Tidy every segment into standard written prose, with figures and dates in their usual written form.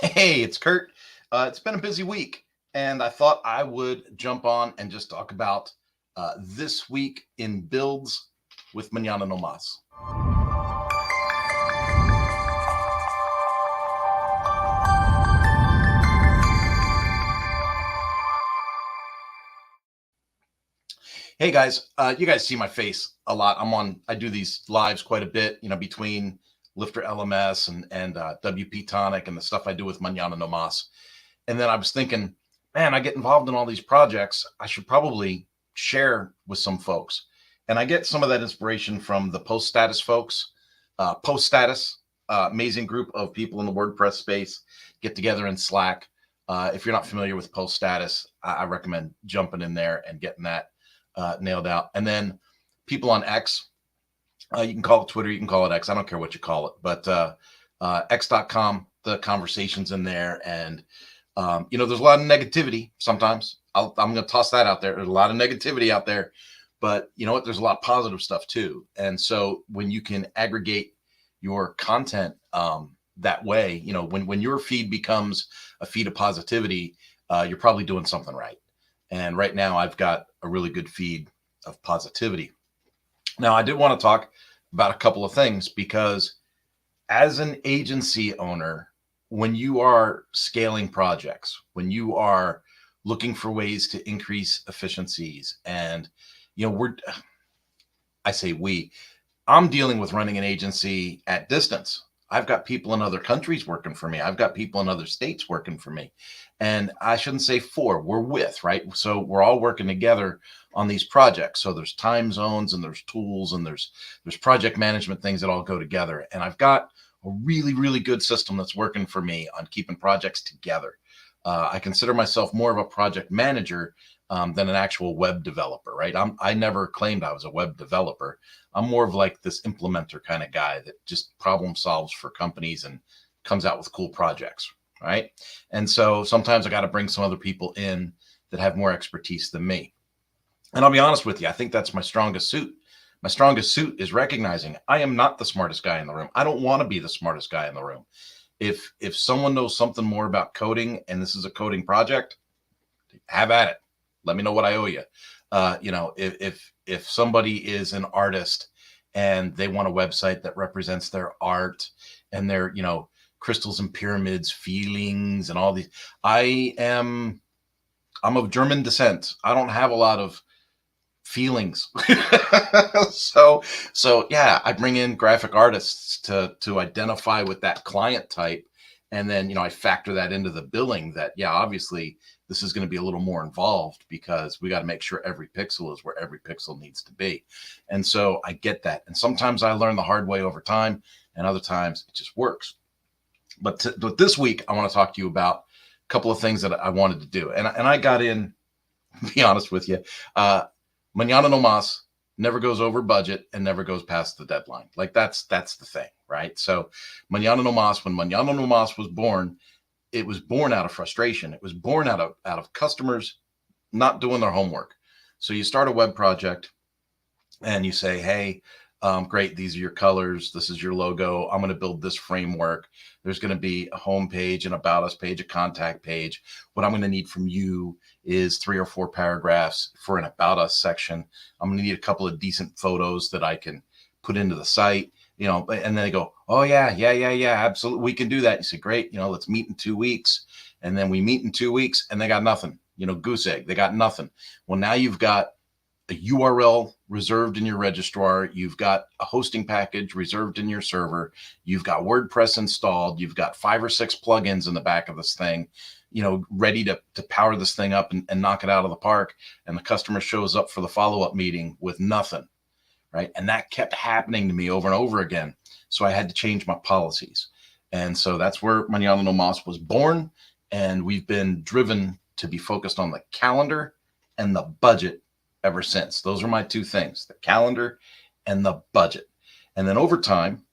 Hey, it's Kurt. It's been a busy week, and I thought I would jump on and just talk about this week in builds with Mañana no Mas. Hey guys, you guys see my face a lot. I do these lives quite a bit, between Lifter LMS and WP Tonic and the stuff I do with Mañana no Mas. And then I was thinking, man, I get involved in all these projects. I should probably share with some folks. And I get some of that inspiration from the Post Status folks. Post Status, amazing group of people in the WordPress space, get together in Slack. If you're not familiar with Post Status, I recommend jumping in there and getting that nailed out. And then people on X, you can call it Twitter, you can call it X. I don't care what you call it, but X.com, the conversations in there. And there's a lot of negativity sometimes. I'm going to toss that out there. There's a lot of negativity out there, but you know what? There's a lot of positive stuff too. And so when you can aggregate your content that way, when your feed becomes a feed of positivity, you're probably doing something right. And right now I've got a really good feed of positivity. Now, I did want to talk about a couple of things because as an agency owner, when you are scaling projects, when you are looking for ways to increase efficiencies, and I'm dealing with running an agency at distance. I've got people in other countries working for me. I've got people in other states working for me. And I shouldn't say we're with, right? So we're all working together on these projects. So there's time zones and there's tools and there's project management things that all go together. And I've got a really, really good system that's working for me on keeping projects together. I consider myself more of a project manager than an actual web developer, right? I never claimed I was a web developer. I'm more of like this implementer kind of guy that just problem solves for companies and comes out with cool projects, right? And so sometimes I got to bring some other people in that have more expertise than me. And I'll be honest with you, I think that's my strongest suit. My strongest suit is recognizing I am not the smartest guy in the room. I don't want to be the smartest guy in the room. If someone knows something more about coding and this is a coding project, have at it. Let me know what I owe you. If somebody is an artist and they want a website that represents their art and their, crystals and pyramids, feelings and all these, I'm of German descent. I don't have a lot of feelings. So yeah, I bring in graphic artists to identify with that client type. And then, I factor that into the billing that, yeah, obviously this is going to be a little more involved because we got to make sure every pixel is where every pixel needs to be. And so I get that. And sometimes I learn the hard way over time and other times it just works. But this week, I want to talk to you about a couple of things that I wanted to do. And I got in, to be honest with you, Mañana no Mas never goes over budget and never goes past the deadline. Like that's the thing, right? So Mañana no Mas, when Mañana no Mas was born, it was born out of frustration. It was born out of customers not doing their homework. So you start a web project and you say, hey, great, these are your colors. This is your logo. I'm going to build this framework. There's going to be a home page, an about us page, a contact page. What I'm going to need from you is 3 or 4 paragraphs for an about us section. I'm going to need a couple of decent photos that I can put into the site. And then they go, oh yeah, absolutely, we can do that. You say, great, let's meet in 2 weeks. And then we meet in 2 weeks and they got nothing, goose egg, they got nothing. Well, now you've got a URL reserved in your registrar. You've got a hosting package reserved in your server. You've got WordPress installed. You've got 5 or 6 plugins in the back of this thing, ready to power this thing up and knock it out of the park. And the customer shows up for the follow-up meeting with nothing. Right. And that kept happening to me over and over again. So I had to change my policies. And so that's where Mañana no Mas was born. And we've been driven to be focused on the calendar and the budget ever since. Those are my 2 things, the calendar and the budget. And then over time,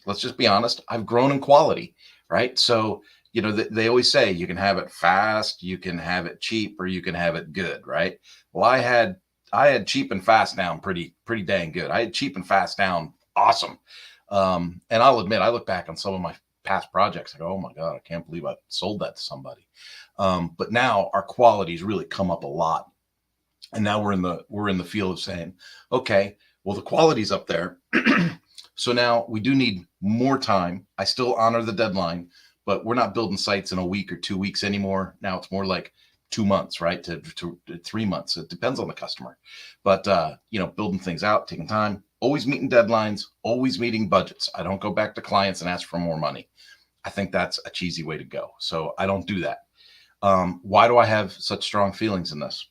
let's just be honest, I've grown in quality. Right. So, they always say you can have it fast, you can have it cheap, or you can have it good. Right. Well, I had cheap and fast down pretty dang good. I had cheap and fast down awesome. And I'll admit, I look back on some of my past projects. I go, oh my God, I can't believe I sold that to somebody. But now our quality's really come up a lot. And now we're in the field of saying, okay, well, the quality's up there. So now we do need more time. I still honor the deadline, but we're not building sites in a week or 2 weeks anymore. Now it's more like 2 months, right? To 3 months. It depends on the customer. But building things out, taking time, always meeting deadlines, always meeting budgets. I don't go back to clients and ask for more money. I think that's a cheesy way to go. So I don't do that. Why do I have such strong feelings in this?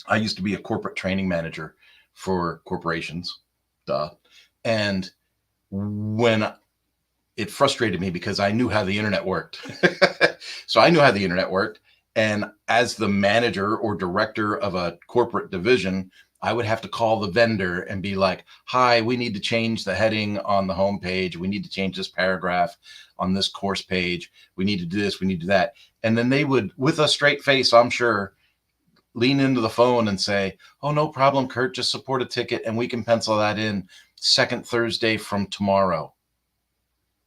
I used to be a corporate training manager for corporations, and when it frustrated me because I knew how the internet worked. So I knew how the internet worked. And as the manager or director of a corporate division, I would have to call the vendor and be like, hi, we need to change the heading on the homepage. We need to change this paragraph on this course page. We need to do this. We need to do that. And then they would, with a straight face, I'm sure, lean into the phone and say, oh, no problem, Kurt, just support a ticket and we can pencil that in second Thursday from tomorrow.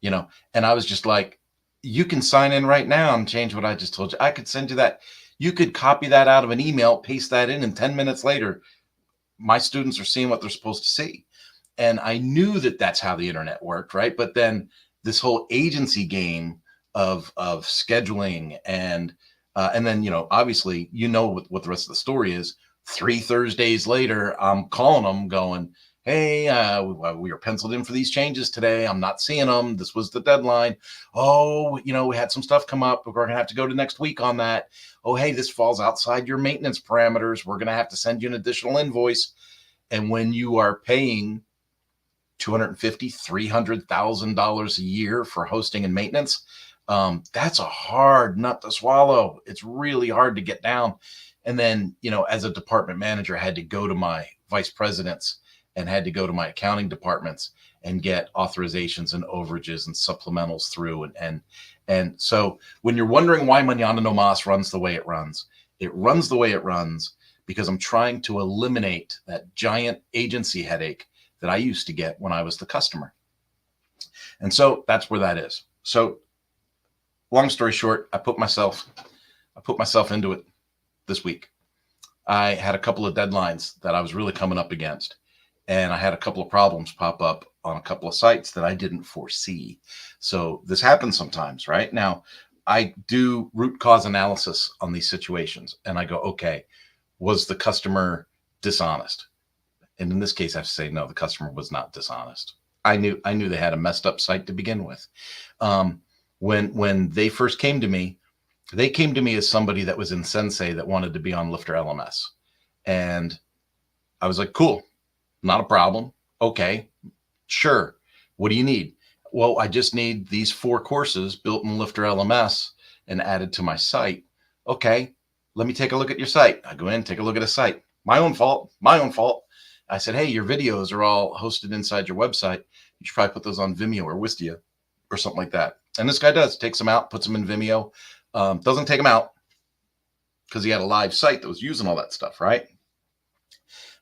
And I was just like, you can sign in right now and change what I just told you. I could send you that. You could copy that out of an email, paste that in, and 10 minutes later, my students are seeing what they're supposed to see. And I knew that that's how the internet worked, right? But then this whole agency game of scheduling and then, obviously, what the rest of the story is. 3 Thursdays later, I'm calling them going, hey, we are penciled in for these changes today. I'm not seeing them. This was the deadline. Oh, we had some stuff come up. We're going to have to go to next week on that. Oh, hey, this falls outside your maintenance parameters. We're going to have to send you an additional invoice. And when you are paying $250,000, $300,000 a year for hosting and maintenance, that's a hard nut to swallow. It's really hard to get down. And then, as a department manager, I had to go to my vice presidents and had to go to my accounting departments and get authorizations and overages and supplementals through. And so when you're wondering why Mañana no Mas runs the way it runs the way it runs because I'm trying to eliminate that giant agency headache that I used to get when I was the customer. And so that's where that is. So long story short, I put myself into it this week. I had a couple of deadlines that I was really coming up against, and I had a couple of problems pop up on a couple of sites that I didn't foresee. So this happens sometimes, right? Now, I do root cause analysis on these situations, and I go, okay, was the customer dishonest? And in this case, I have to say, no, the customer was not dishonest. I knew they had a messed up site to begin with. When they first came to me, they came to me as somebody that was in Sensei that wanted to be on Lifter LMS. And I was like, cool, not a problem. Okay, sure. What do you need? Well, I just need these 4 courses built in Lifter LMS and added to my site. Okay, let me take a look at your site. I go in, take a look at a site. My own fault. I said, hey, your videos are all hosted inside your website. You should probably put those on Vimeo or Wistia or something like that. And this guy takes them out, puts them in Vimeo. Doesn't take them out because he had a live site that was using all that stuff, right?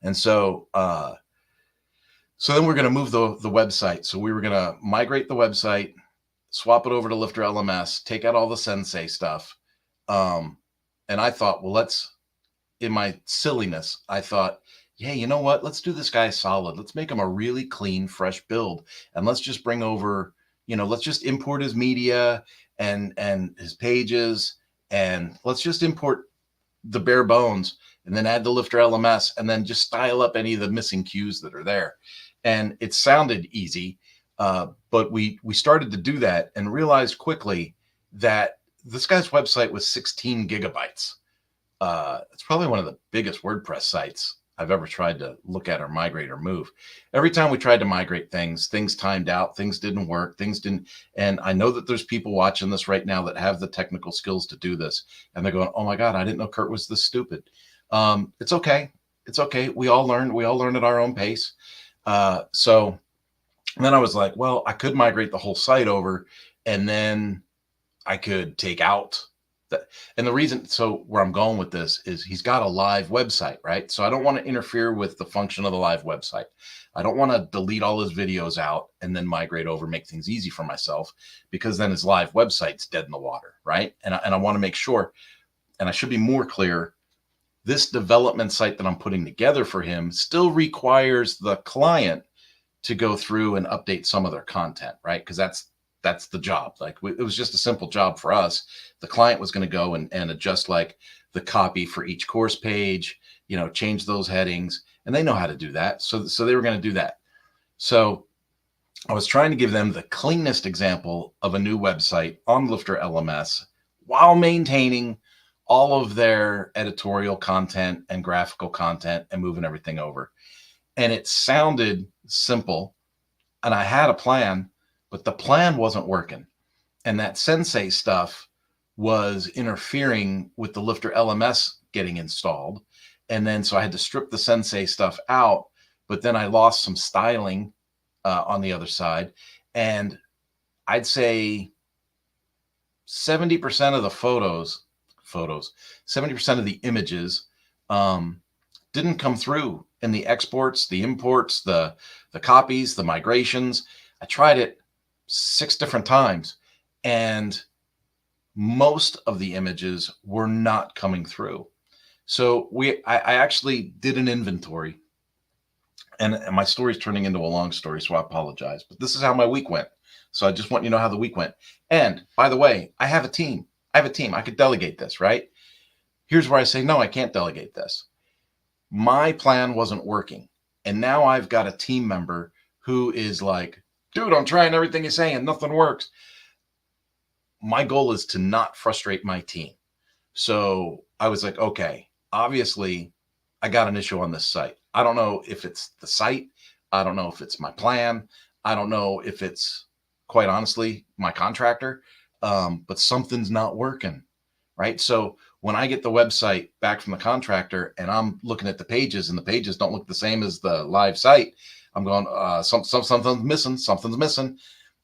And so then we're going to move the website. So we were going to migrate the website, swap it over to Lifter LMS, take out all the Sensei stuff. And I thought, well, in my silliness, I thought, yeah, you know what? Let's do this guy solid. Let's make him a really clean, fresh build. And let's just bring over, let's just import his media and his pages. And let's just import the bare bones and then add the Lifter LMS and then just style up any of the missing cues that are there. And it sounded easy, but we started to do that and realized quickly that this guy's website was 16 gigabytes. It's probably one of the biggest WordPress sites I've ever tried to look at or migrate or move. Every time we tried to migrate things timed out, things didn't work, and I know that there's people watching this right now that have the technical skills to do this. And they're going, oh my God, I didn't know Kurt was this stupid. It's okay. We all learn at our own pace. So then I was like, well, I could migrate the whole site over and then I could take out And the reason, so where I'm going with this is he's got a live website, right? So I don't want to interfere with the function of the live website. I don't want to delete all his videos out and then migrate over, make things easy for myself, because then his live website's dead in the water, right? And I want to make sure, and I should be more clear, this development site that I'm putting together for him still requires the client to go through and update some of their content, right? Because that's the job. Like it was just a simple job for us. The client was going to go and adjust like the copy for each course page, change those headings, and they know how to do that. So they were going to do that. So I was trying to give them the cleanest example of a new website on Lifter LMS while maintaining all of their editorial content and graphical content and moving everything over. And it sounded simple, and I had a plan, but the plan wasn't working. And that Sensei stuff was interfering with the Lifter LMS getting installed. And then so I had to strip the Sensei stuff out, but then I lost some styling on the other side. And I'd say 70% of the photos, 70% of the images didn't come through in the exports, the imports, the copies, the migrations. I tried it 6 different times, and most of the images were not coming through. So I actually did an inventory, and my story is turning into a long story, so I apologize, but this is how my week went. So I just want you to know how the week went. And by the way, I have a team. I could delegate this, right? Here's where I say, no, I can't delegate this. My plan wasn't working. And now I've got a team member who is like, dude, I'm trying everything you're saying, nothing works. My goal is to not frustrate my team. So I was like, okay, obviously I got an issue on this site. I don't know if it's the site. I don't know if it's my plan. I don't know if it's, quite honestly, my contractor, but something's not working, right? So when I get the website back from the contractor and I'm looking at the pages and the pages don't look the same as the live site, I'm going, something's missing.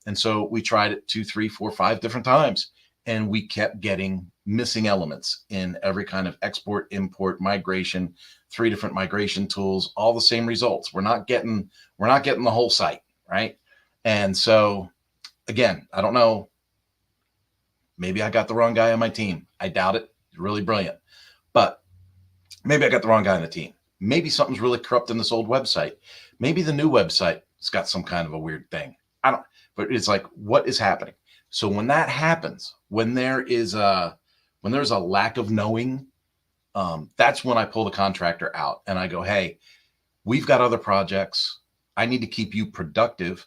And so we tried it 2, 3, 4, 5 different times, and we kept getting missing elements in every kind of export, import, migration, 3 different migration tools, all the same results. We're not getting the whole site, right? And so again, I don't know. Maybe I got the wrong guy on my team. I doubt it. He's really brilliant. But maybe I got the wrong guy on the team. Maybe something's really corrupt in this old website. Maybe the new website's got some kind of a weird thing. But it's like, what is happening? So when that happens, when there's a lack of knowing, that's when I pull the contractor out and I go, hey, we've got other projects. I need to keep you productive.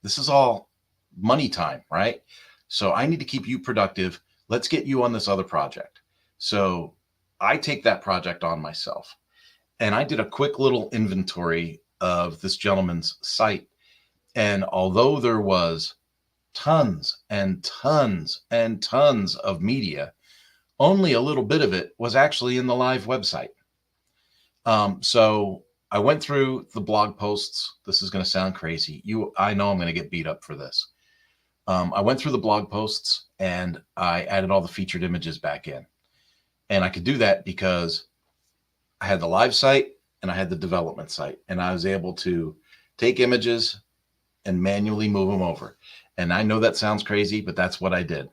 This is all money time, right? So I need to keep you productive. Let's get you on this other project. So I take that project on myself. And I did a quick little inventory of this gentleman's site. And although there was tons and tons and tons of media, only a little bit of it was actually in the live website. So I went through the blog posts. This is going to sound crazy. I know I'm going to get beat up for this. I went through the blog posts and I added all the featured images back in. And I could do that because I had the live site and I had the development site, and I was able to take images and manually move them over. And I know that sounds crazy, but that's what I did.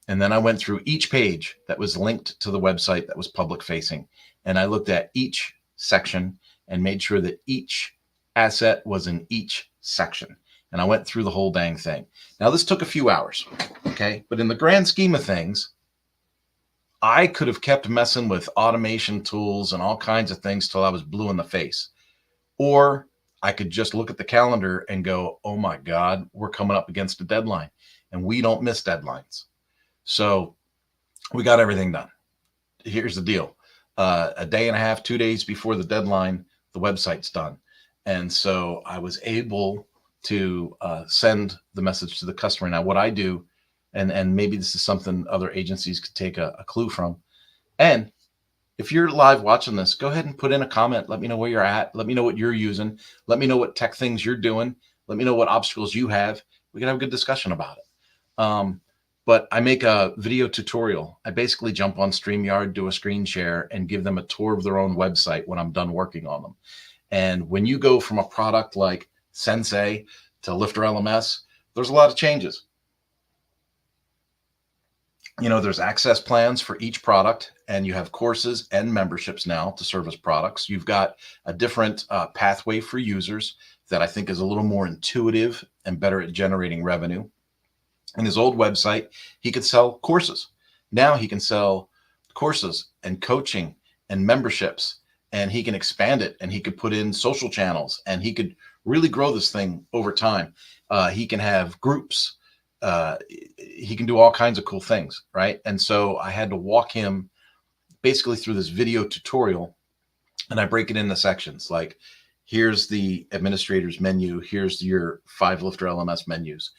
And then I went through each page that was linked to the website that was public facing. And I looked at each section and made sure that each asset was in each section. And I went through the whole dang thing. Now, this took a few hours, okay? But in the grand scheme of things, I could have kept messing with automation tools and all kinds of things till I was blue in the face. Or I could just look at the calendar and go, oh my God, we're coming up against a deadline. And we don't miss deadlines. So we got everything done. Here's the deal. A day and a half, 2 days before the deadline, the website's done. And so I was able to send the message to the customer. Now, what I do, and maybe this is something other agencies could take a clue from. And if you're live watching this, go ahead and put in a comment. Let me know where you're at. Let me know what you're using. Let me know what tech things you're doing. Let me know what obstacles you have. We can have a good discussion about it. but I make a video tutorial. I basically jump on StreamYard, do a screen share, and give them a tour of their own website when I'm done working on them. And when you go from a product like Sensei to Lifter LMS, there's a lot of changes. There's access plans for each product, and you have courses and memberships now to service products. You've got a different pathway for users that I think is a little more intuitive and better at generating revenue. In his old website, he could sell courses. Now he can sell courses and coaching and memberships, and he can expand it, and he could put in social channels, and he could really grow this thing over time. He can have groups. He can do all kinds of cool things, right? And so I had to walk him basically through this video tutorial, and I break it into sections. Like, here's the administrator's menu. Here's your 5 Lifter LMS menus.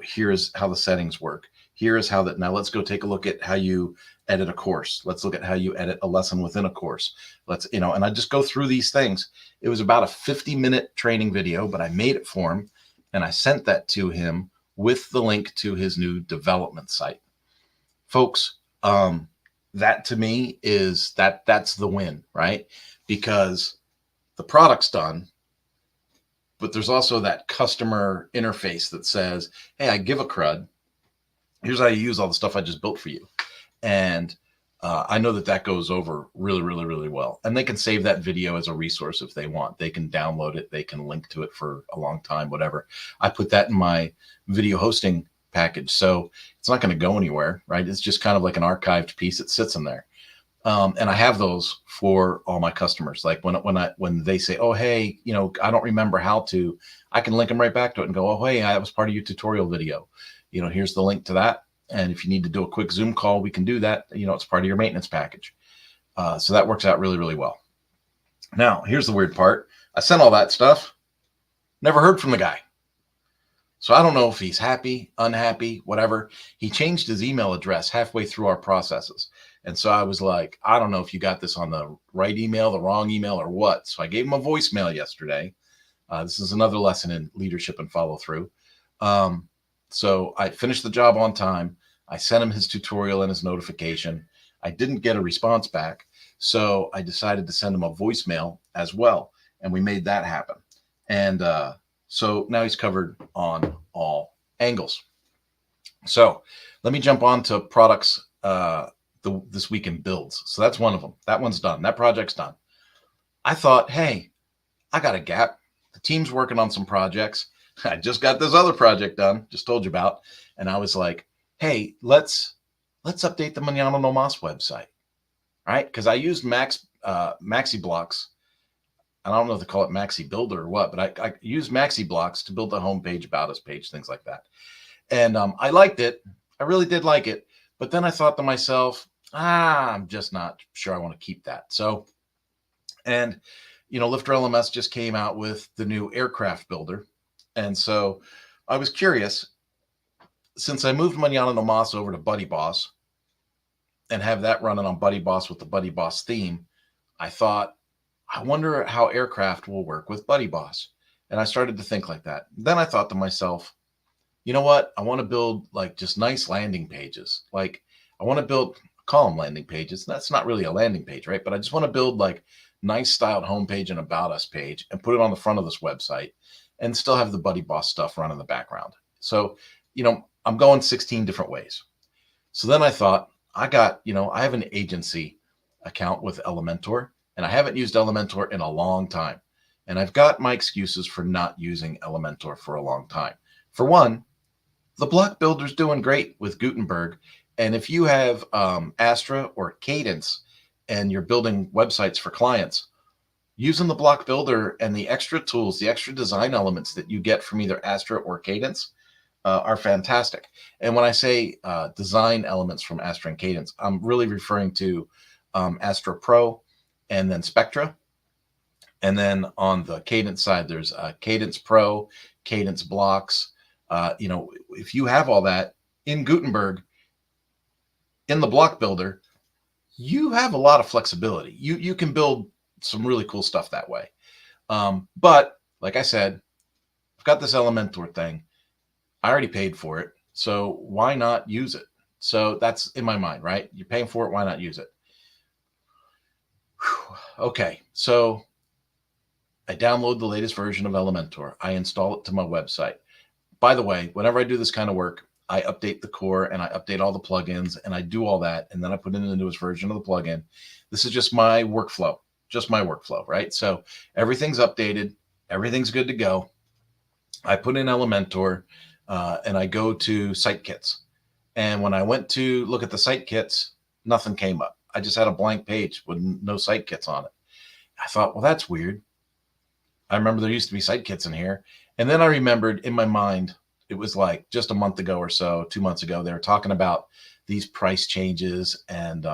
Here's how the settings work. Here's how that. Now let's go take a look at how you edit a course. Let's look at how you edit a lesson within a course. And I just go through these things. It was about a 50-minute training video, but I made it for him, and I sent that to him with the link to his new development site. Folks, that to me is that's the win, right? Because the product's done, but there's also that customer interface that says, hey, I give a crud. Here's how you use all the stuff I just built for you. And I know that goes over really, really, really well. And they can save that video as a resource if they want. They can download it. They can link to it for a long time, whatever. I put that in my video hosting package. So it's not going to go anywhere, right? It's just kind of like an archived piece that sits in there. And I have those for all my customers. Like when they say, oh, hey, I don't remember how to, I can link them right back to it and go, oh, hey, that was part of your tutorial video. Here's the link to that. And if you need to do a quick Zoom call, we can do that. It's part of your maintenance package. So that works out really, really well. Now, here's the weird part. I sent all that stuff, never heard from the guy. So I don't know if he's happy, unhappy, whatever. He changed his email address halfway through our processes. And so I was like, I don't know if you got this on the right email, the wrong email, or what. So I gave him a voicemail yesterday. This is another lesson in leadership and follow through. So I finished the job on time. I sent him his tutorial and his notification. I didn't get a response back. So I decided to send him a voicemail as well. And we made that happen. And so now he's covered on all angles. So let me jump on to products this week in builds. So that's one of them. That one's done. That project's done. I thought, hey, I got a gap. The team's working on some projects. I just got this other project done, just told you about. And I was like, hey, let's update the Mañana no Mas website, right? Because I used Maxi Blocks. I don't know if they call it Maxi Builder or what, but I used Maxi Blocks to build the homepage, about us page, things like that. And I liked it. I really did like it. But then I thought to myself, I'm just not sure I want to keep that. So, and Lifter LMS just came out with the new aircraft builder. And so I was curious, since I moved Mañana no Mas over to Buddy Boss and have that running on Buddy Boss with the Buddy Boss theme, I thought, I wonder how aircraft will work with Buddy Boss. And I started to think like that. Then I thought to myself, you know what? I want to build like just nice landing pages. Like I want to build, call them landing pages. That's not really a landing page, right? But I just want to build like nice styled homepage and about us page and put it on the front of this website and still have the Buddy Boss stuff run in the background. So, I'm going 16 different ways. So then I thought, I have an agency account with Elementor, and I haven't used Elementor in a long time. And I've got my excuses for not using Elementor for a long time. For one, the block builder's doing great with Gutenberg. And if you have Astra or Cadence and you're building websites for clients, using the block builder and the extra tools, the extra design elements that you get from either Astra or Cadence are fantastic. And when I say design elements from Astra and Cadence, I'm really referring to Astra Pro and then Spectra. And then on the Cadence side, there's Cadence Pro, Cadence Blocks. If you have all that in Gutenberg, in the block builder, you have a lot of flexibility. You can build some really cool stuff that way. But like I said, I've got this Elementor thing. I already paid for it. So why not use it? So that's in my mind, right? You're paying for it. Why not use it? Whew. Okay. So I download the latest version of Elementor. I install it to my website. By the way, whenever I do this kind of work, I update the core and I update all the plugins and I do all that. And then I put in the newest version of the plugin. This is just my workflow, right? So everything's updated. Everything's good to go. I put in Elementor and I go to site kits. And when I went to look at the site kits, nothing came up. I just had a blank page with no site kits on it. I thought, well, that's weird. I remember there used to be site kits in here. And then I remembered in my mind, it was like just a month ago or so, 2 months ago, they were talking about these price changes and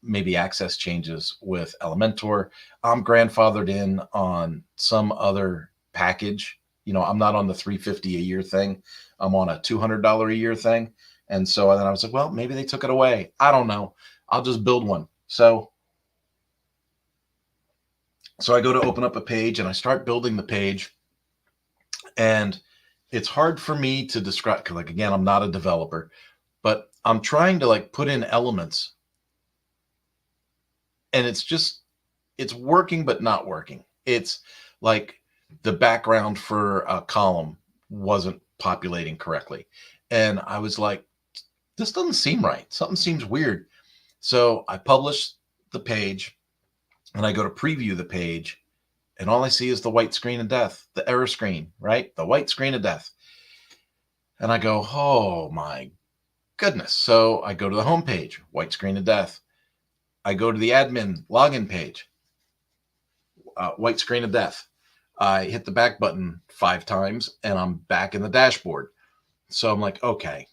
maybe access changes with Elementor. I'm grandfathered in on some other package. I'm not on the $350 a year thing. I'm on a $200 a year thing. And so then I was like, well, maybe they took it away. I don't know. I'll just build one. So I go to open up a page and I start building the page. And it's hard for me to describe, because like, again, I'm not a developer, but I'm trying to like put in elements and it's working, but not working. It's like the background for a column wasn't populating correctly. And I was like, this doesn't seem right. Something seems weird. So I publish the page and I go to preview the page and all I see is the white screen of death, the error screen, right? The white screen of death. And I go, oh my goodness. So I go to the home page, white screen of death. I go to the admin login page, white screen of death. I hit the back button 5 times and I'm back in the dashboard. So I'm like, okay,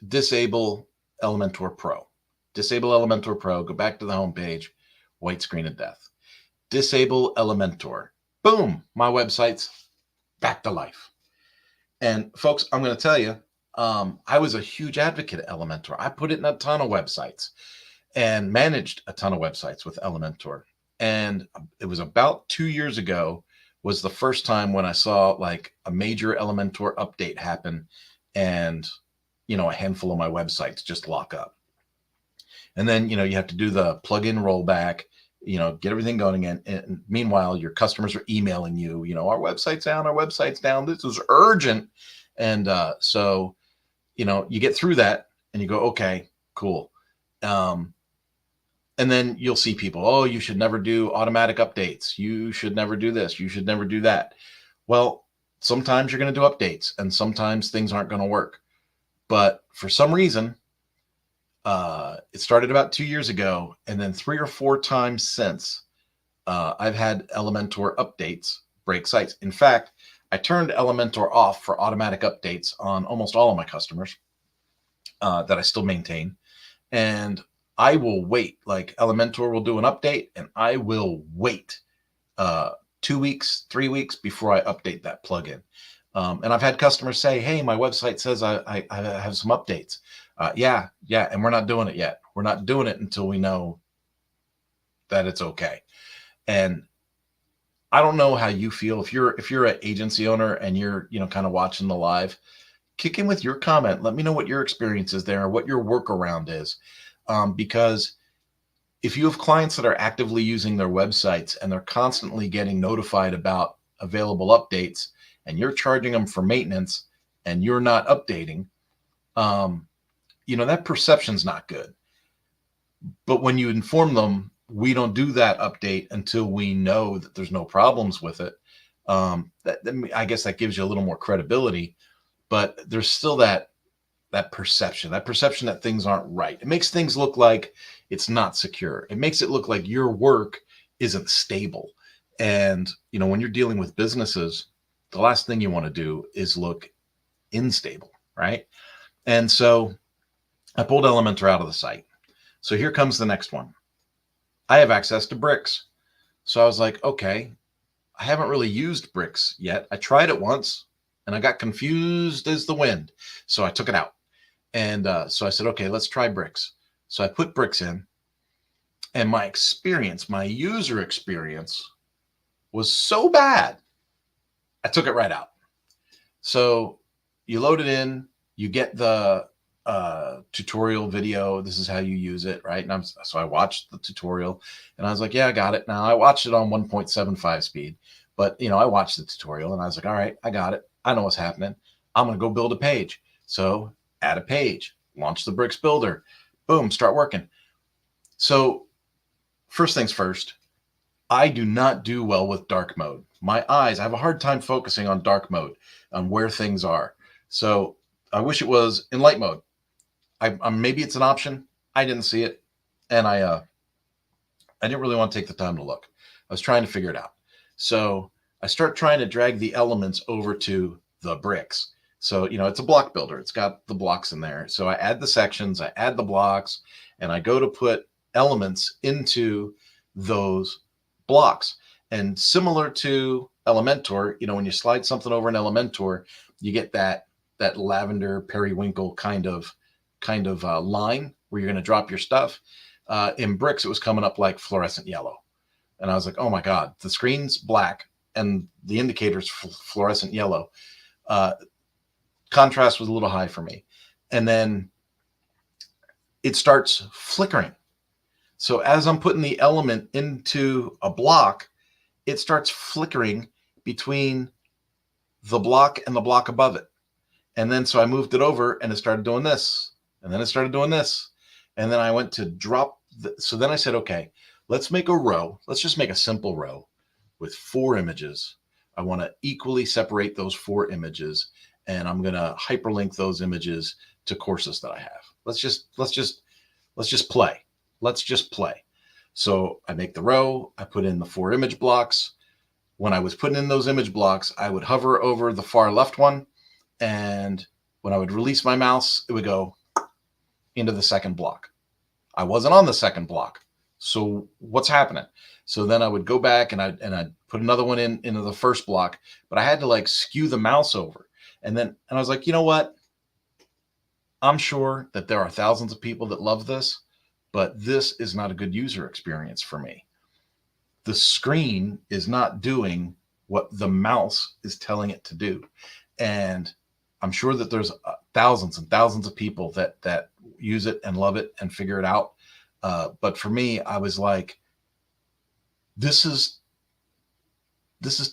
disable Elementor Pro. Disable Elementor Pro, go back to the home page, white screen of death. Disable Elementor. Boom, my website's back to life. And folks, I'm going to tell you, I was a huge advocate of Elementor. I put it in a ton of websites and managed a ton of websites with Elementor. And it was about 2 years ago was the first time when I saw like a major Elementor update happen and, a handful of my websites just lock up. And then, you have to do the plugin rollback, get everything going. And meanwhile, your customers are emailing you, our website's down. This is urgent. And so, you get through that and you go, okay, cool. And then you'll see people, oh, you should never do automatic updates. You should never do this. You should never do that. Well, sometimes you're going to do updates and sometimes things aren't going to work. But for some reason, it started about 2 years ago. And then 3 or 4 times since, I've had Elementor updates break sites. In fact, I turned Elementor off for automatic updates on almost all of my customers that I still maintain. And I will wait, like Elementor will do an update and I will wait 2 weeks, 3 weeks before I update that plugin. And I've had customers say, hey, my website says I have some updates. Yeah. And we're not doing it yet. We're not doing it until we know that it's okay. And I don't know how you feel if you're an agency owner and you're, kind of watching the live, kick in with your comment. Let me know what your experience is there, or what your workaround is. Because if you have clients that are actively using their websites and they're constantly getting notified about available updates and you're charging them for maintenance and you're not updating, that perception's not good. But when you inform them, we don't do that update until we know that there's no problems with it. I guess that gives you a little more credibility, but there's still that perception that things aren't right. It makes things look like it's not secure. It makes it look like your work isn't stable. And, when you're dealing with businesses, the last thing you want to do is look unstable, right? And so I pulled Elementor out of the site. So here comes the next one. I have access to Bricks. So I was like, okay, I haven't really used Bricks yet. I tried it once and I got confused as the wind. So I took it out. And so I said, okay, let's try Bricks. So I put Bricks in and my user experience was so bad, I took it right out. So you load it in, you get the tutorial video. This is how you use it, right? And so I watched the tutorial and I was like, yeah, I got it. Now I watched it on 1.75 speed, but I watched the tutorial and I was like, all right, I got it. I know what's happening. I'm going to go build a page. So add a page, launch the bricks builder, boom, start working. So first things first, I do not do well with dark mode. My eyes, I have a hard time focusing on dark mode, on where things are. So I wish it was in light mode. Maybe it's an option. I didn't see it, and I didn't really want to take the time to look. I was trying to figure it out. So I start trying to drag the elements over to the bricks. So it's a block builder. It's got the blocks in there. So I add the sections, I add the blocks, and I go to put elements into those blocks. And similar to Elementor, when you slide something over in Elementor, you get that lavender periwinkle kind of line where you're going to drop your stuff. In bricks, it was coming up like fluorescent yellow. And I was like, oh my God, the screen's black and the indicator's fluorescent yellow. Contrast was a little high for me. And then it starts flickering. So as I'm putting the element into a block, it starts flickering between the block and the block above it. And then so I moved it over and it started doing this. And then it started doing this. And then I went to drop. So then I said, okay, let's make a row. Let's just make a simple row with 4 images. I want to equally separate those 4 images. And I'm going to hyperlink those images to courses that I have. Let's just play. Let's just play. So I make the row. I put in the 4 image blocks. When I was putting in those image blocks, I would hover over the far left one. And when I would release my mouse, it would go into the second block. I wasn't on the second block. So what's happening? So then I would go back and I'd put another one into the first block, but I had to like skew the mouse over. And I was like, you know what? I'm sure that there are thousands of people that love this, but this is not a good user experience for me. The screen is not doing what the mouse is telling it to do. And I'm sure that there's thousands and thousands of people that use it and love it and figure it out. But for me, I was like, this is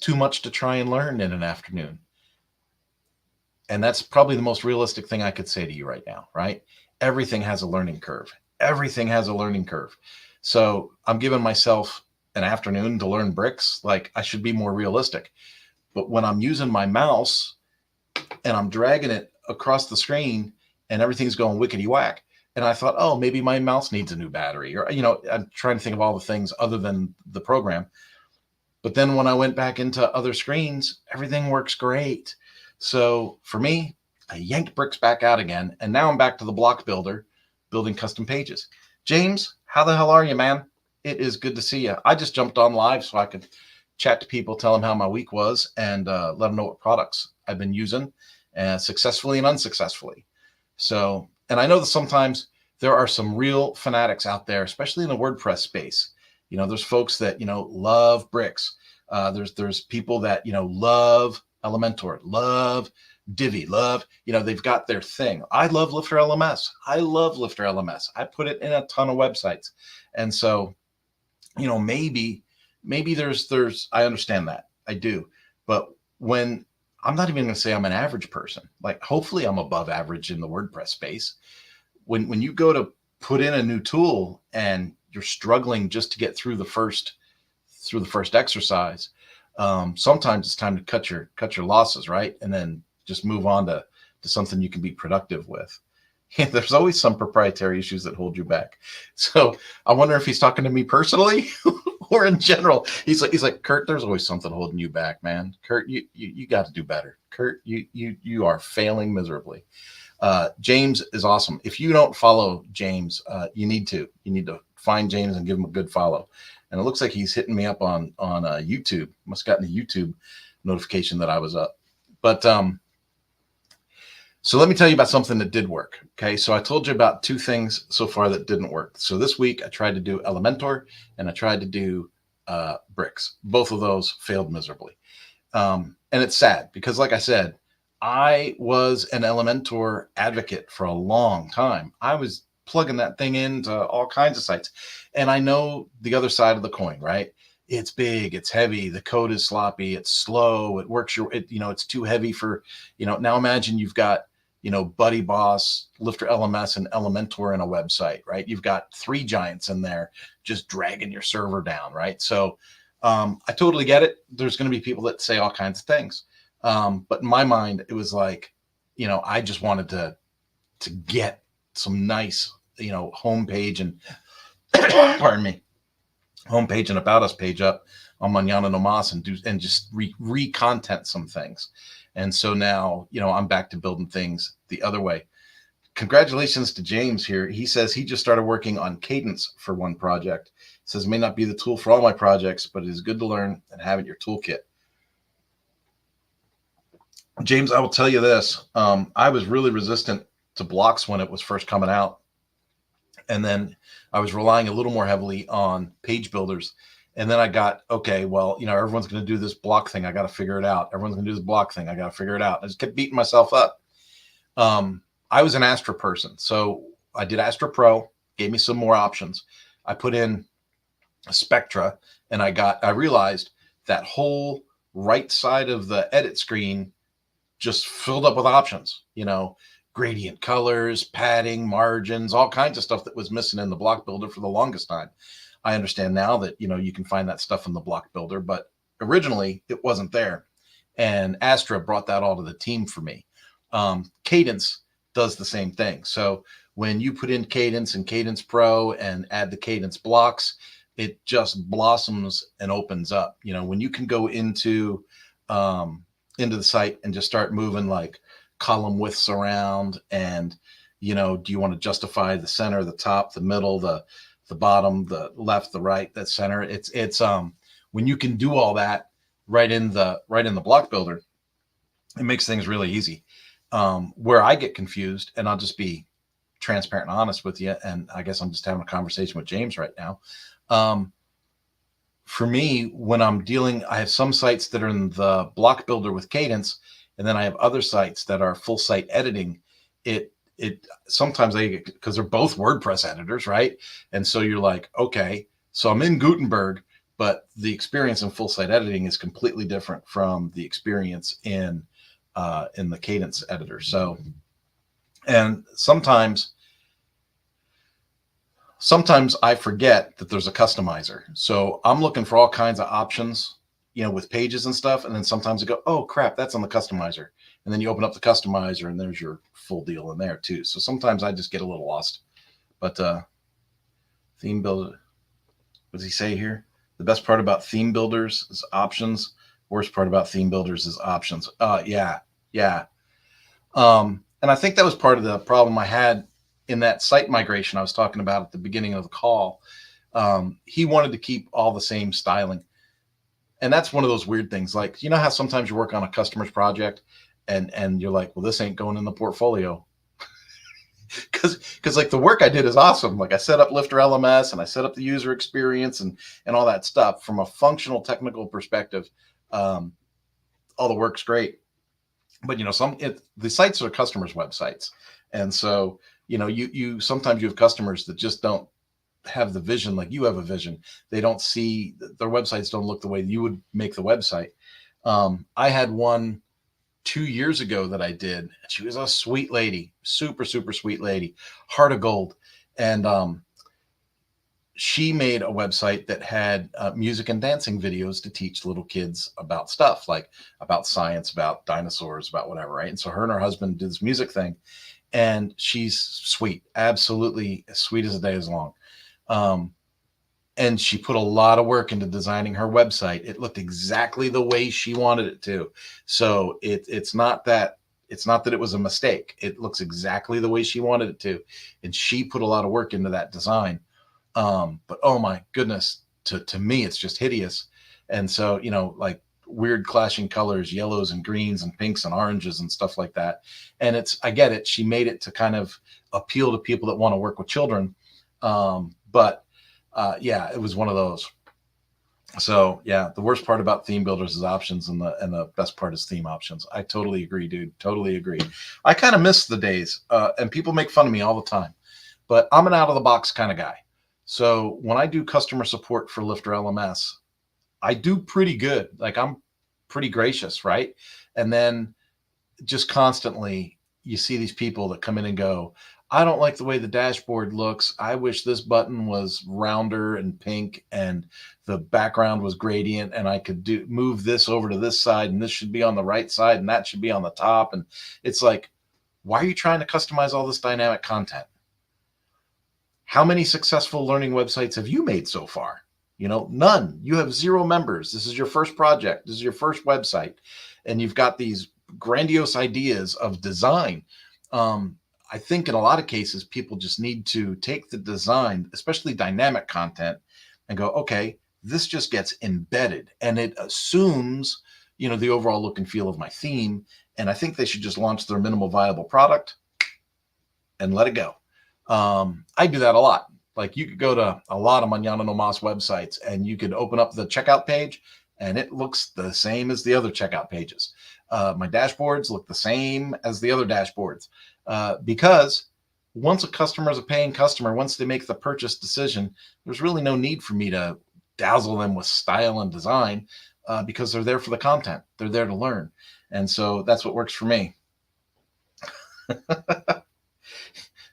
too much to try and learn in an afternoon. And that's probably the most realistic thing I could say to you right now, right? Everything has a learning curve. Everything has a learning curve. So I'm giving myself an afternoon to learn bricks. Like, I should be more realistic. But when I'm using my mouse and I'm dragging it across the screen and everything's going wickety whack, and I thought, oh, maybe my mouse needs a new battery, or, I'm trying to think of all the things other than the program. But then when I went back into other screens, everything works great. So for me, I yanked bricks back out again, and now I'm back to the block builder, building custom pages. James, how the hell are you, man? It is good to see you. I just jumped on live so I could chat to people, tell them how my week was, and let them know what products I've been using successfully and unsuccessfully. So, and I know that sometimes there are some real fanatics out there, especially in the WordPress space. There's folks that, love bricks. There's people that, love Elementor, love Divi, love, they've got their thing. I love Lifter LMS. I love Lifter LMS. I put it in a ton of websites. And so, maybe there's, I understand that. I do. But when I'm not even going to say I'm an average person, like hopefully I'm above average in the WordPress space. When you go to put in a new tool and you're struggling just to get through the first exercise, sometimes it's time to cut your losses, right? And then just move on to something you can be productive with. And there's always some proprietary issues that hold you back. So I wonder if he's talking to me personally or in general. He's like, Kurt, there's always something holding you back, man. Kurt, you got to do better. Kurt, you are failing miserably. James is awesome. If you don't follow James, you need to find James and give him a good follow. And it looks like he's hitting me up on YouTube. Must have gotten a YouTube notification that I was up. But so let me tell you about something that did work. Okay, so I told you about 2 things so far that didn't work. So this week I tried to do Elementor and I tried to do bricks. Both of those failed miserably. And it's sad because, like I said, I was an Elementor advocate for a long time. I was plugging that thing into all kinds of sites. And I know the other side of the coin, right? It's big, it's heavy, the code is sloppy, it's slow, it works it's too heavy for, now imagine you've got, Buddy Boss, Lifter LMS, and Elementor in a website, right? You've got three giants in there just dragging your server down, right? So I totally get it. There's going to be people that say all kinds of things. But in my mind, it was like, I just wanted to get some nice, homepage and pardon me, homepage and about us page up on Mañana and just re-content some things. And so now, I'm back to building things the other way. Congratulations to James here. He says he just started working on Cadence for one project. He says, may not be the tool for all my projects, but it is good to learn and have it in your toolkit. James, I will tell you this. I was really resistant to blocks when it was first coming out. And then I was relying a little more heavily on page builders. And then I got, okay, well, everyone's going to do this block thing. I got to figure it out. Everyone's going to do this block thing. I got to figure it out. I just kept beating myself up. I was an Astra person. So I did Astra Pro, gave me some more options. I put in Spectra and I realized that whole right side of the edit screen just filled up with options, gradient colors, padding, margins, all kinds of stuff that was missing in the block builder for the longest time. I understand now that, you can find that stuff in the block builder, but originally it wasn't there. And Astra brought that all to the team for me. Cadence does the same thing. So when you put in Cadence and Cadence Pro and add the Cadence blocks, it just blossoms and opens up. When you can go into the site and just start moving like column widths around and, do you want to justify the center, the top, the middle, the bottom, the left, the right, that center. It's when you can do all that right in the block builder, it makes things really easy. Where I get confused, and I'll just be transparent and honest with you, and I guess I'm just having a conversation with James right now. For me, when I'm dealing, I have some sites that are in the block builder with Cadence, and then I have other sites that are full site editing. It sometimes because they're both WordPress editors, right? And so you're like, okay, so I'm in Gutenberg, but the experience in full site editing is completely different from the experience in the Cadence editor. So, and sometimes I forget that there's a customizer. So I'm looking for all kinds of options, with pages and stuff. And then sometimes I go, oh crap, that's on the customizer. And then you open up the customizer and there's your full deal in there too. So sometimes I just get a little lost. But theme builder, what does he say here? The best part about theme builders is options. Worst part about theme builders is options. Yeah. And I think that was part of the problem I had in that site migration I was talking about at the beginning of the call. He wanted to keep all the same styling. And that's one of those weird things. Like, how sometimes you work on a customer's project and you're like, well, this ain't going in the portfolio. Because like the work I did is awesome. Like I set up Lifter LMS and I set up the user experience and all that stuff from a functional technical perspective. All the work's great. But, the sites are customers' websites. And so, you sometimes you have customers that just don't have the vision like you have a vision. They don't see, their websites don't look the way you would make the website. I had one 2 years ago that I did. She was a sweet lady, super, super sweet lady, heart of gold. And she made a website that had music and dancing videos to teach little kids about stuff, like about science, about dinosaurs, about whatever, right? And so her and her husband did this music thing. And she's sweet, absolutely as sweet as the day is long. And she put a lot of work into designing her website. It looked exactly the way she wanted it to. So it's not that it was a mistake. It looks exactly the way she wanted it to. And she put a lot of work into that design. But oh my goodness, to me, it's just hideous. And so, like weird clashing colors, yellows and greens and pinks and oranges and stuff like that. And I get it. She made it to kind of appeal to people that want to work with children. But yeah, it was one of those. So yeah, the worst part about theme builders is options, and the best part is theme options. I totally agree, dude. Totally agree. I kind of miss the days, and people make fun of me all the time, but I'm an out of the box kind of guy. So when I do customer support for Lifter LMS, I do pretty good. Like I'm pretty gracious, right? And then just constantly you see these people that come in and go, I don't like the way the dashboard looks. I wish this button was rounder and pink and the background was gradient and I could do move this over to this side and this should be on the right side and that should be on the top. And it's like, why are you trying to customize all this dynamic content? How many successful learning websites have you made so far? You know, none. You have 0 members. This is your first project. This is your first website. And you've got these grandiose ideas of design. I think in a lot of cases, people just need to take the design, especially dynamic content, and go, okay, this just gets embedded and it assumes, you know, the overall look and feel of my theme. And I think they should just launch their minimal viable product and let it go. I do that a lot. Like you could go to a lot of Mañana no Mas websites and you could open up the checkout page and it looks the same as the other checkout pages. My dashboards look the same as the other dashboards because once a customer is a paying customer, once they make the purchase decision, there's really no need for me to dazzle them with style and design because they're there for the content. They're there to learn. And so that's what works for me.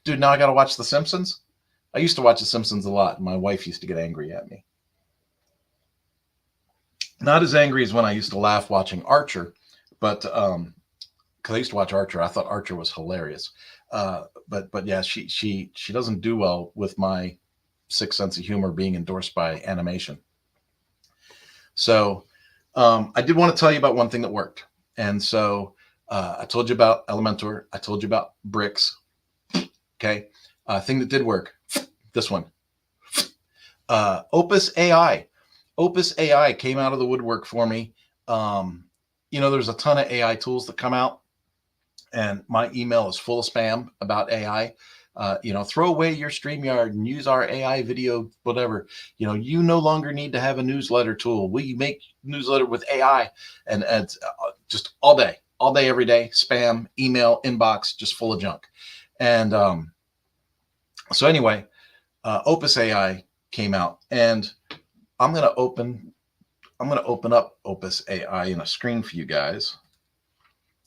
Dude, now I got to watch The Simpsons. I used to watch The Simpsons a lot. And my wife used to get angry at me. Not as angry as when I used to laugh watching Archer, but because I used to watch Archer, I thought Archer was hilarious. But yeah, she doesn't do well with my sick sense of humor being endorsed by animation. So I did want to tell you about one thing that worked, and so I told you about Elementor. I told you about Bricks. Okay, thing that did work. This one, OpusAI. OpusAI came out of the woodwork for me. You know, there's a ton of AI tools that come out, and my email is full of spam about AI. You know, throw away your StreamYard and use our AI video, whatever. You know, you no longer need to have a newsletter tool. We make newsletter with AI, and just all day, every day, spam, email, inbox, just full of junk. And so anyway, OpusAI came out, and I'm going to open up OpusAI in a screen for you guys.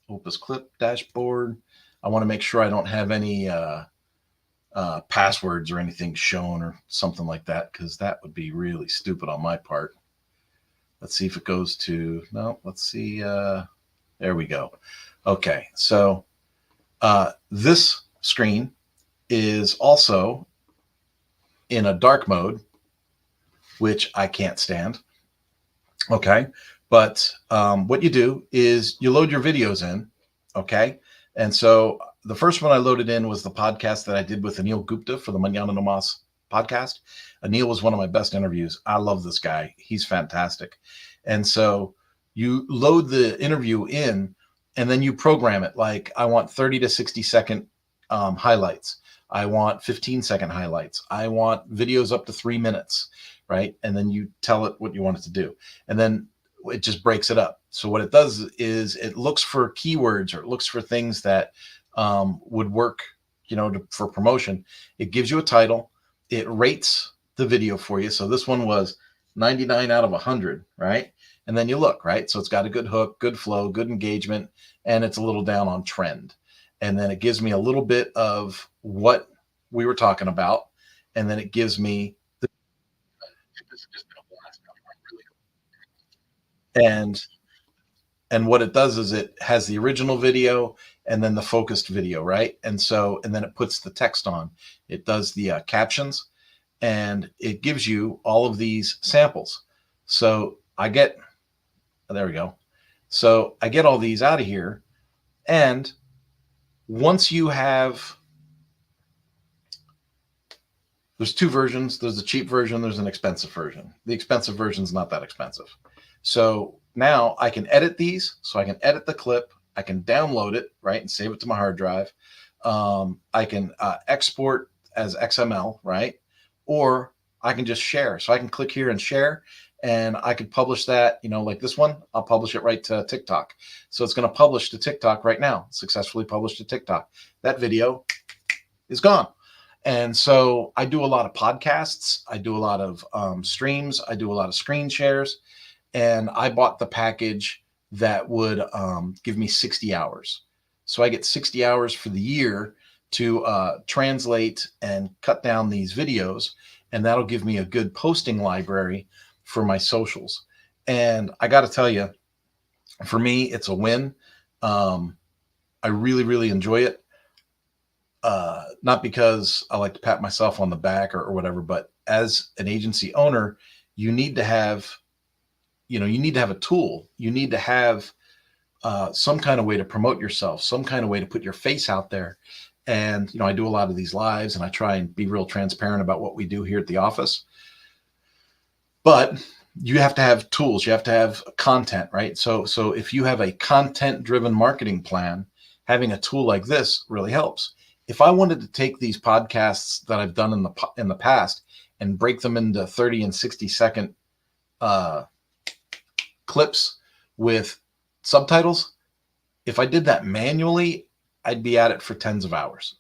Opus Clip dashboard. I want to make sure I don't have any passwords or anything shown or something like that, because that would be really stupid on my part. Let's see if it goes to, no, let's see. There we go. Okay, so this screen is also in a dark mode, which I can't stand. Okay, but what you do is you load your videos in. Okay, and so the first one I loaded in was the podcast that I did with Anil Gupta for the Mañana no Mas podcast. Anil was one of my best interviews. I love this guy. He's fantastic. And so you load the interview in, and then you program it like, I want 30 to 60 second highlights. I want 15-second highlights. I want videos up to 3 minutes, right? And then you tell it what you want it to do. And then it just breaks it up. So what it does is it looks for keywords, or it looks for things that would work, you know, for promotion. It gives you a title. It rates the video for you. So this one was 99 out of 100, right? And then you look, right? So it's got a good hook, good flow, good engagement, and it's a little down on trend. And then it gives me a little bit of what we were talking about. And then it gives me the, and what it does is it has the original video and then the focused video, right? And so, and then it puts the text on. It does the captions, and it gives you all of these samples. So I get, there we go. So I get all these out of here. And once you have, there's 2 versions. There's a cheap version. There's an expensive version. The expensive version is not that expensive. So now I can edit these. So I can edit the clip. I can download it, right, and save it to my hard drive. I can export as XML, right? Or I can just share. So I can click here and share, and I could publish that, like this one, I'll publish it right to TikTok. So it's going to publish to TikTok right now, successfully published to TikTok. That video is gone. And so I do a lot of podcasts. I do a lot of streams. I do a lot of screen shares. And I bought the package that would give me 60 hours. So I get 60 hours for the year to translate and cut down these videos. And that'll give me a good posting library for my socials. And I got to tell you, for me, it's a win. I really, really enjoy it. Not because I like to pat myself on the back or whatever, but as an agency owner, you need to have a tool. You need to have some kind of way to promote yourself, some kind of way to put your face out there. And, I do a lot of these lives, and I try and be real transparent about what we do here at the office. But you have to have tools. You have to have content, right? So if you have a content-driven marketing plan, having a tool like this really helps. If I wanted to take these podcasts that I've done in the past and break them into 30 and 60-second clips with subtitles, if I did that manually, I'd be at it for tens of hours.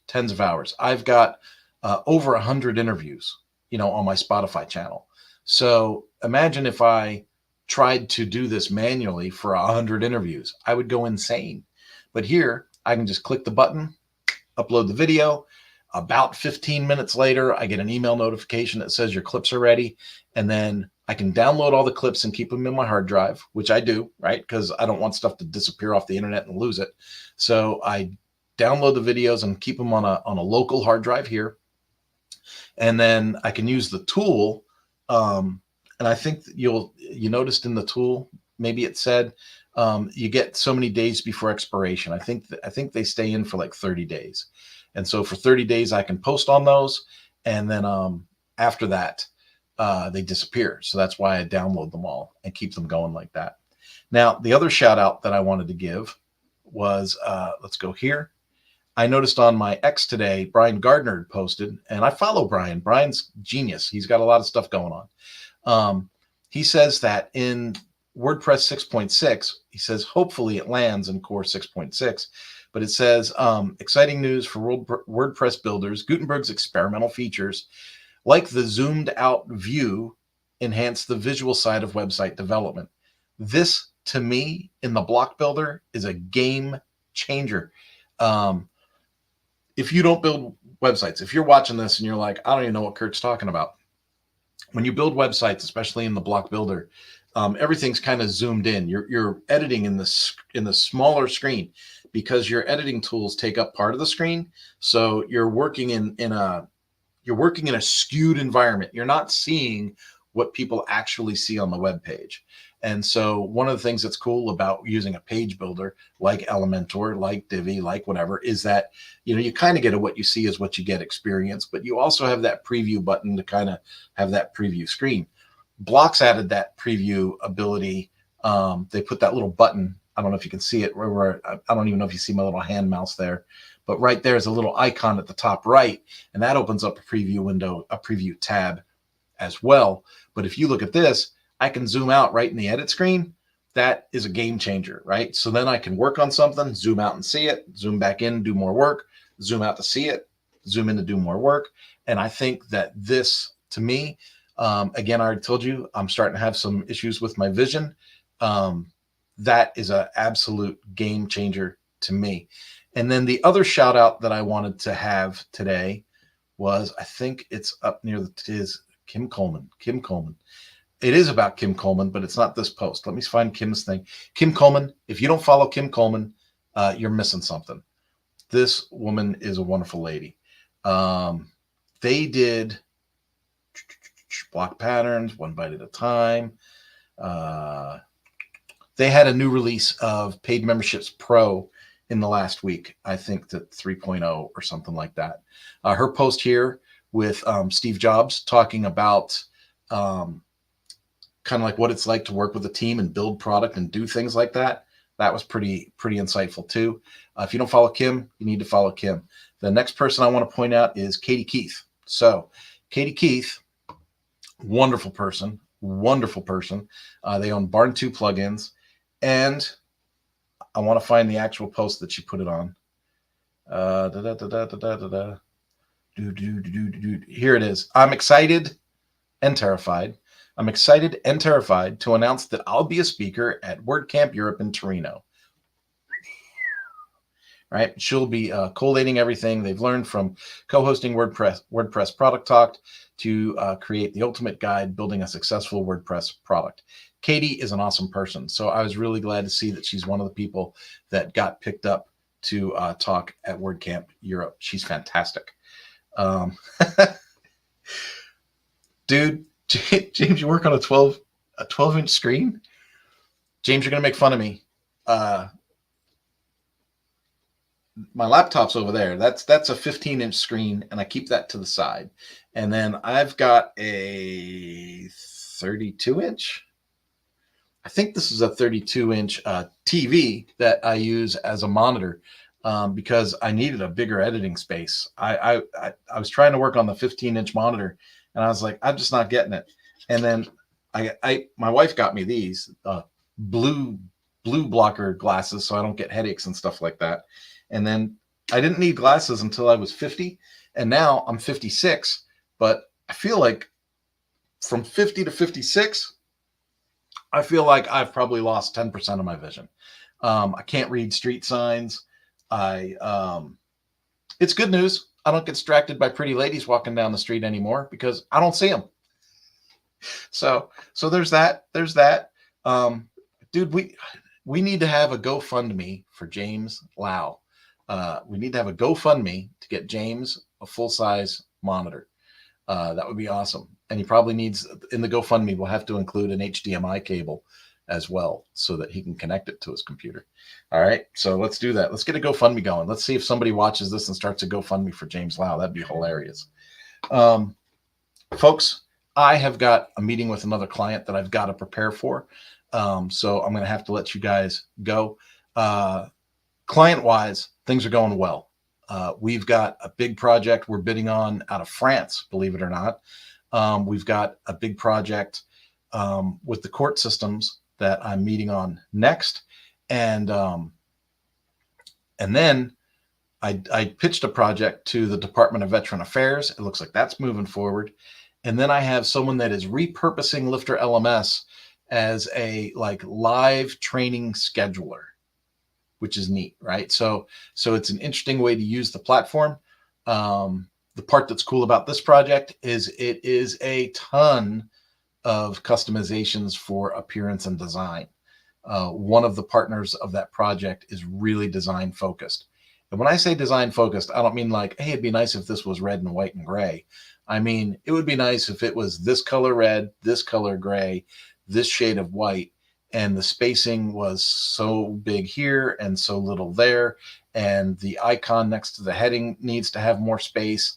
I've got over 100 interviews, on my Spotify channel. So imagine if I tried to do this manually for 100 interviews, I would go insane. But here I can just click the button, upload the video. About 15 minutes later, I get an email notification that says your clips are ready. And then I can download all the clips and keep them in my hard drive, which I do, right? Because I don't want stuff to disappear off the internet and lose it. So I download the videos and keep them on a local hard drive here. And then I can use the tool. And I think you noticed in the tool, maybe it said you get so many days before expiration. I think they stay in for like 30 days. And so for 30 days, I can post on those. And then after that, they disappear. So that's why I download them all and keep them going like that. Now, the other shout out that I wanted to give was, let's go here. I noticed on my X today, Brian Gardner posted, and I follow Brian. Brian's genius. He's got a lot of stuff going on. He says that in WordPress 6.6, he says, hopefully it lands in Core 6.6, but it says, exciting news for WordPress builders. Gutenberg's experimental features, like the zoomed out view, enhance the visual side of website development. This, to me, in the block builder, is a game changer. If you don't build websites, if you're watching this and you're like, I don't even know what Kurt's talking about. When you build websites, especially in the block builder, everything's kind of zoomed in. You're editing in the smaller screen because your editing tools take up part of the screen. So you're working in a skewed environment. You're not seeing what people actually see on the web page. And so one of the things that's cool about using a page builder like Elementor, like Divi, like whatever, is that, you kind of get a what you see is what you get experience, but you also have that preview button to kind of have that preview screen. Blocks added that preview ability. They put that little button. I don't know if you can see it. I don't even know if you see my little hand mouse there, but right there is a little icon at the top right, and that opens up a preview window, a preview tab as well. But if you look at this, I can zoom out right in the edit screen. That is a game changer, right? So then I can work on something, zoom out and see it, zoom back in, do more work, zoom out to see it, zoom in to do more work. And I think that this, to me, again, I already told you, I'm starting to have some issues with my vision. That is an absolute game changer to me. And then the other shout out that I wanted to have today was, I think it's up near is Kim Coleman. It is about Kim Coleman, but it's not this post. Let me find Kim's thing. Kim Coleman, if you don't follow Kim Coleman, you're missing something. This woman is a wonderful lady. They did block patterns, one bite at a time. They had a new release of Paid Memberships Pro in the last week. I think that 3.0 or something like that. Her post here with Steve Jobs talking about kind of like what it's like to work with a team and build product and do things like that. That was pretty insightful too. If you don't follow Kim, you need to follow Kim. The next person I want to point out is Katie Keith. So Katie Keith Wonderful person, wonderful person. They own Barn2 plugins, and I want to find the actual post that she put it on. Here it is. I'm excited and terrified. I'm excited and terrified to announce that I'll be a speaker at WordCamp Europe in Torino. Right? She'll be collating everything they've learned from co-hosting WordPress Product Talk to create the ultimate guide building a successful WordPress product. Katie is an awesome person, so I was really glad to see that she's one of the people that got picked up to talk at WordCamp Europe. She's fantastic. Dude, James, you work on a 12-inch screen? James, you're gonna make fun of me. My laptop's over there. That's a 15-inch screen, and I keep that to the side. And then I've got a 32-inch. I think this is a 32-inch TV that I use as a monitor because I needed a bigger editing space. I was trying to work on the 15-inch monitor, and I was like, I'm just not getting it. And then my wife got me these blue blocker glasses so I don't get headaches and stuff like that. And then I didn't need glasses until I was 50, and now I'm 56. But I feel like from 50 to 56, I feel like I've probably lost 10% of my vision. I can't read street signs. It's good news. I don't get distracted by pretty ladies walking down the street anymore because I don't see them. So there's that. Dude, we need to have a GoFundMe for James Lau. We need to have a GoFundMe to get James a full-size monitor. That would be awesome. And he probably needs, in the GoFundMe, we'll have to include an HDMI cable as well so that he can connect it to his computer. All right, so let's do that. Let's get a GoFundMe going. Let's see if somebody watches this and starts a GoFundMe for James Lau. That'd be hilarious. Folks, I have got a meeting with another client that I've got to prepare for. So I'm going to have to let you guys go. Client-wise, things are going well. We've got a big project we're bidding on out of France, believe it or not. We've got a big project with the court systems that I'm meeting on next. And then I pitched a project to the Department of Veteran Affairs. It looks like that's moving forward. And then I have someone that is repurposing Lifter LMS as a live training scheduler, which is neat, right? So it's an interesting way to use the platform. The part that's cool about this project is it is a ton of customizations for appearance and design. One of the partners of that project is really design focused. And when I say design focused, I don't mean like, hey, it'd be nice if this was red and white and gray. I mean, it would be nice if it was this color red, this color gray, this shade of white, and the spacing was so big here and so little there, and the icon next to the heading needs to have more space.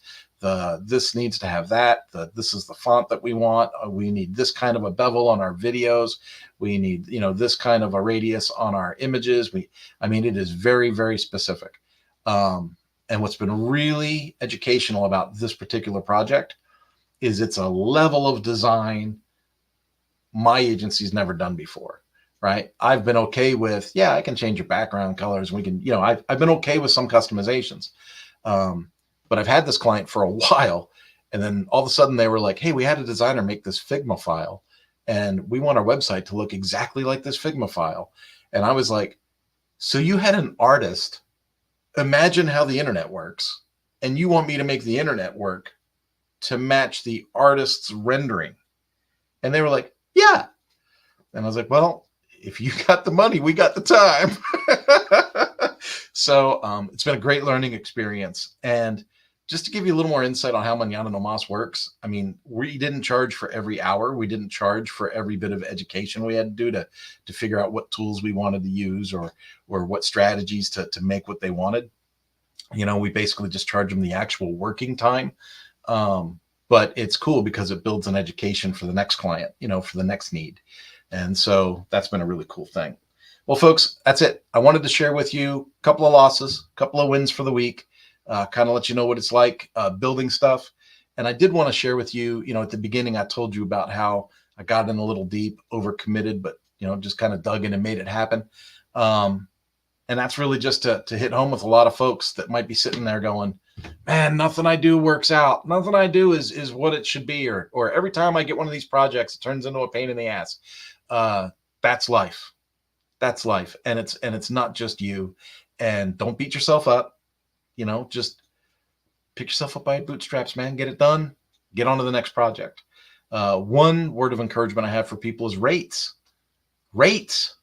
This needs to have that. This is the font that we want. We need this kind of a bevel on our videos. We need, this kind of a radius on our images. I mean, it is very, very specific. And what's been really educational about this particular project is it's a level of design my agency's never done before, right? I've been okay with, I can change your background colors. We can, I've been okay with some customizations. But I've had this client for a while, and then all of a sudden they were like, hey, we had a designer make this Figma file, and we want our website to look exactly like this Figma file. And I was like, so you had an artist imagine how the internet works, and you want me to make the internet work to match the artist's rendering? And they were like, yeah. And I was like, well, if you got the money, we got the time. So it's been a great learning experience. And just to give you a little more insight on how Mañana No Mas works, I mean, we didn't charge for every hour. We didn't charge for every bit of education we had to do to figure out what tools we wanted to use or what strategies to make what they wanted. We basically just charge them the actual working time. But it's cool because it builds an education for the next client, for the next need. And so that's been a really cool thing. Well, folks, that's it. I wanted to share with you a couple of losses, a couple of wins for the week, kind of let you know what it's like building stuff. And I did want to share with you, at the beginning, I told you about how I got in a little deep, overcommitted, but, just kind of dug in and made it happen. And that's really just to hit home with a lot of folks that might be sitting there going, man, nothing I do works out. Nothing I do is what it should be. Or every time I get one of these projects, it turns into a pain in the ass. That's life. That's life. And it's not just you. And don't beat yourself up. Just pick yourself up by your bootstraps, man. Get it done. Get on to the next project. One word of encouragement I have for people is rates. Rates.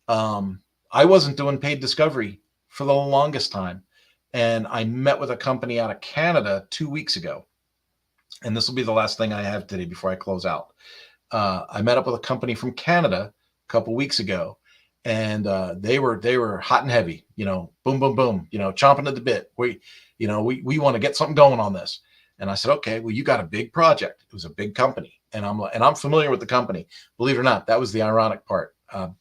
I wasn't doing paid discovery for the longest time. And I met with a company out of Canada 2 weeks ago. And this will be the last thing I have today before I close out. I met up with a company from Canada a couple weeks ago, and they were hot and heavy, boom, boom, boom, chomping at the bit. We want to get something going on this. And I said, okay, well, you got a big project. It was a big company. And I'm familiar with the company. Believe it or not, that was the ironic part.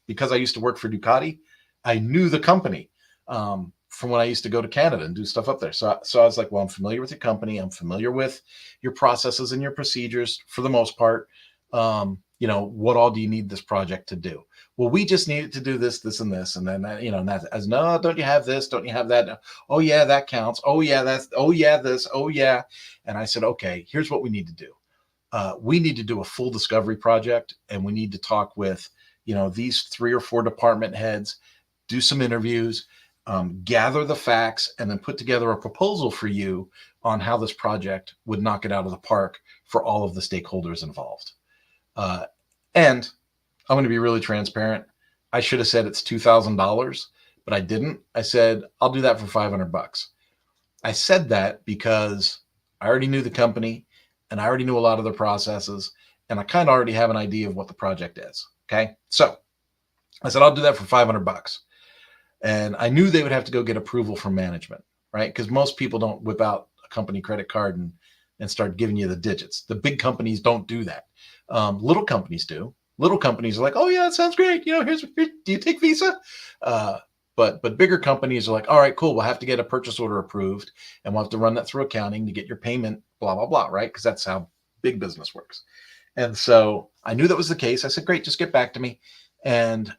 Because I used to work for Ducati, I knew the company from when I used to go to Canada and do stuff up there. So I was like, well, I'm familiar with your company. I'm familiar with your processes and your procedures for the most part. What all do you need this project to do? Well, we just need it to do this, this, and this. And then, and that as no, don't you have this? Don't you have that? Oh yeah, that counts. Oh yeah, oh yeah, this. Oh yeah. And I said, okay, here's what we need to do. We need to do a full discovery project, and we need to talk with, these 3 or 4 department heads, do some interviews, gather the facts, and then put together a proposal for you on how this project would knock it out of the park for all of the stakeholders involved. And I'm going to be really transparent. I should have said it's $2,000, but I didn't. I said, I'll do that for $500. I said that because I already knew the company and I already knew a lot of their processes, and I kind of already have an idea of what the project is. Okay. So I said, I'll do that for $500. And I knew they would have to go get approval from management, right? Because most people don't whip out a company credit card and start giving you the digits. The big companies don't do that. Little companies do. Little companies are like, oh yeah, that sounds great. Here, do you take Visa? But bigger companies are like, all right, cool. We'll have to get a purchase order approved, and we'll have to run that through accounting to get your payment, blah, blah, blah, right? Because that's how big business works. And so I knew that was the case. I said, great, just get back to me. And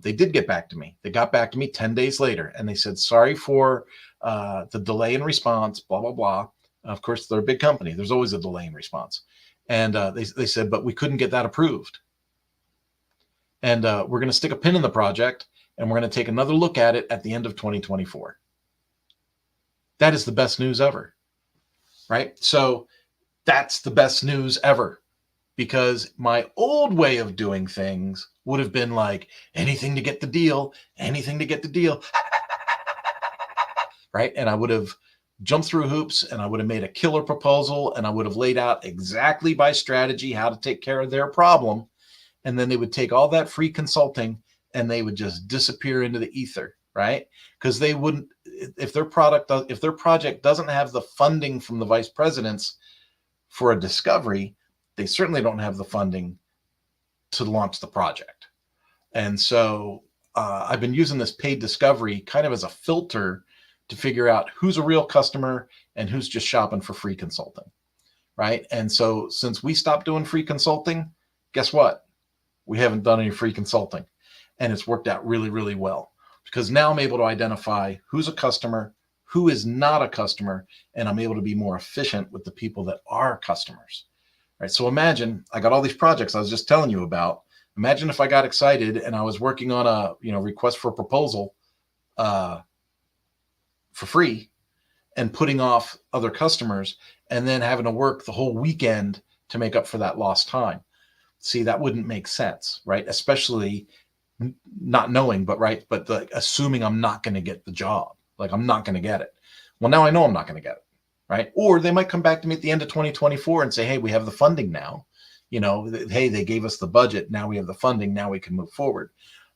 they did get back to me. They got back to me 10 days later, and they said, sorry for the delay in response, blah, blah, blah. Of course, they're a big company. There's always a delay in response. And they said, but we couldn't get that approved. And we're going to stick a pin in the project, and we're going to take another look at it at the end of 2024. That is the best news ever, right? So that's the best news ever, because my old way of doing things would have been like, anything to get the deal, anything to get the deal, right? And I would have jumped through hoops, and I would have made a killer proposal, and I would have laid out exactly by strategy how to take care of their problem. And then they would take all that free consulting and they would just disappear into the ether, right? Because they wouldn't, if their project doesn't have the funding from the vice presidents for a discovery, they certainly don't have the funding to launch the project. And so I've been using this paid discovery kind of as a filter to figure out who's a real customer and who's just shopping for free consulting, right? And so since we stopped doing free consulting, guess what? We haven't done any free consulting, and it's worked out really, really well, because now I'm able to identify who's a customer, who is not a customer, and I'm able to be more efficient with the people that are customers. Right? So imagine I got all these projects I was just telling you about. Imagine if I got excited and I was working on a request for a proposal for free and putting off other customers, and then having to work the whole weekend to make up for that lost time. See, that wouldn't make sense, right? Especially not knowing, but assuming I'm not going to get the job. Like, I'm not going to get it. Well, now I know I'm not going to get it, right? Or they might come back to me at the end of 2024 and say, hey, we have the funding now. Hey, they gave us the budget. Now we have the funding. Now we can move forward.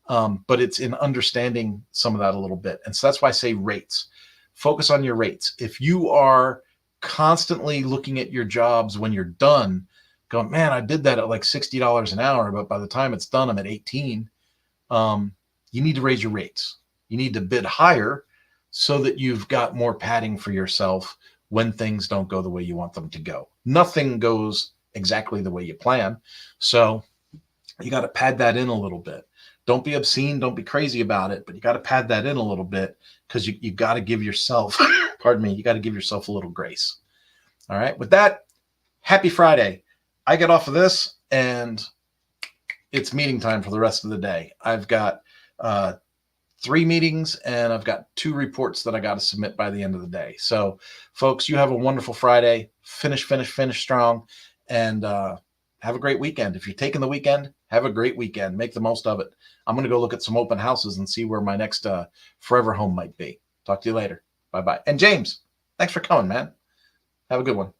But it's in understanding some of that a little bit. And so that's why I say rates. Focus on your rates. If you are constantly looking at your jobs when you're done, going, man, I did that at like $60 an hour, but by the time it's done, I'm at 18. You need to raise your rates. You need to bid higher so that you've got more padding for yourself when things don't go the way you want them to go. Nothing goes exactly the way you plan. So you got to pad that in a little bit. Don't be obscene. Don't be crazy about it, but you got to pad that in a little bit because you got to give yourself, pardon me, you got to give yourself a little grace. All right. With that, happy Friday. I get off of this and it's meeting time for the rest of the day. I've got 3 meetings and I've got 2 reports that I got to submit by the end of the day. So folks, you have a wonderful Friday. Finish strong, and have a great weekend. If you're taking the weekend, have a great weekend. Make the most of it. I'm going to go look at some open houses and see where my next forever home might be. Talk to you later. Bye-bye. And James, thanks for coming, man. Have a good one.